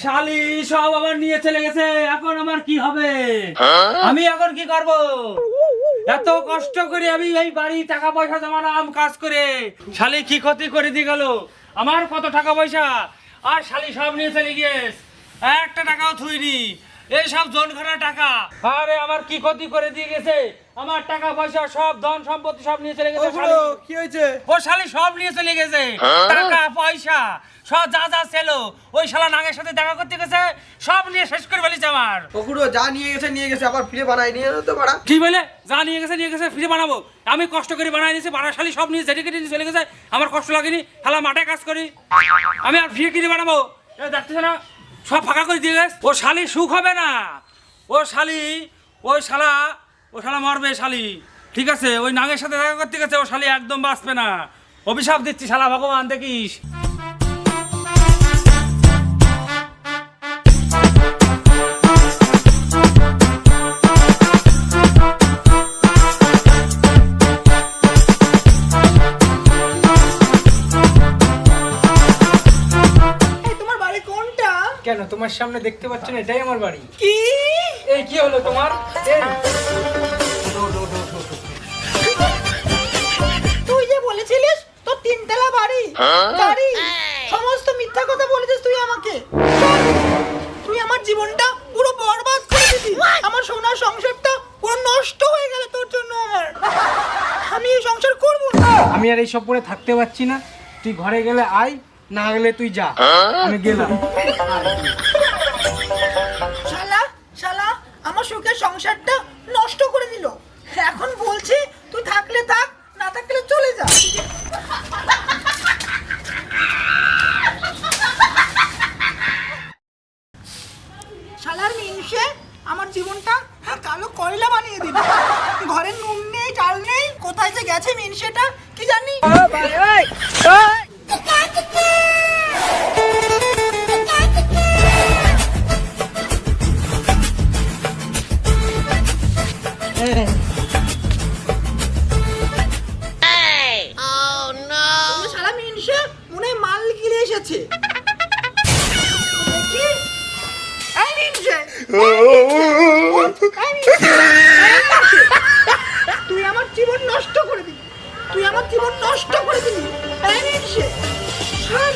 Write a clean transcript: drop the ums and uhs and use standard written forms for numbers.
শালি সব আবার নিয়ে চলে গেছে, এখন আমার কি হবে? আমি এখন কি করব? এত কষ্ট করে আমি এই বাড়ি টাকা পয়সা জমালাম কাজ করে, শালি কি ক্ষতি করে দিয়ে গেল আমার? কত টাকা পয়সা আর শালি সব নিয়ে চলে গিয়েছে, একটা টাকাও থুইনি। এই সব জনখানা টাকা, আরে আমার কি ক্ষতি করে দিয়ে গেছে? আমার টাকা পয়সা সব ধন সম্পত্তি সব নিয়ে চলে গেছে। কি হয়েছে? ও শালি সব নিয়ে চলে গেছে, টাকা পয়সা সব যা যা ছিল। ওই শালা নাগের সাথে দেখা করতে গেছে, সব নিয়ে শেষ করে ফেলেছে আমার। ওগুলো যা নিয়ে গেছে আবার ফিরে বানাই নিয়ে তো বাড়া। কি বলে? যা নিয়ে গেছে ফিরে বানাবো? আমি কষ্ট করে বানাই নিয়েছি, বাড়া শালি সব নিয়ে যেটে কেটে নিয়ে চলে গেছে, আমার কষ্ট লাগেনি। শালা মাঠে কাজ করি, আমি আর ফিরে কিনে বানাবো? দেখতেছ না সব ফাঁকা করে দিয়ে গেছে। ও শালি সুখ হবে না, ও শালি ওই শালা ও শালা মরবে শালি। ঠিক আছে, ওই নাগের সাথে দেখা করতে গেছে, ও শালি একদম বাঁচবে না। অভিশাপ দিচ্ছি শালা, ভগবান দেখিস। তোমার বাড়ি কোনটা? কেন তোমার সামনে দেখতে পাচ্ছ না এটাই আমার বাড়ি? কি? এই কি হলো তোমার? তুই যে বলেছিলিস তোর তিনতলা বাড়ি, গাড়ি, সমস্ত মিথ্যা কথা বলেছিস তুই আমাকে। তুই আমার জীবনটা পুরো বরবাদ করে দিলি, আমার সোনার সংসারটা পুরো নষ্ট হয়ে গেল তোর জন্য। আমি এই সংসার করব না। আমি আর এইসব করে থাকতে পারছি না, তুই ঘরে গেলে আয়, না গেলে তুই যা। আমি গেলাম। শালা শালা আমার সুখের সংসারটা নষ্ট করে দিল। এখন বলছি তুই থাকলে থাক, না থাকলে চলে যা। শালার মিনসে আমার জীবনটা কালো কয়লা বানিয়ে দিল। ঘরে নুন নেই, চাল নেই, কোথায় যে গেছে মিনসেটা কি জানি। শালা মিনসে মনে হয় মাল গিলে এসেছে। কি? এই মিনসে, তুই আমার জীবন নষ্ট করে দিলি, তুই আমার জীবন নষ্ট করে দিলি। এই মিনসে, শালা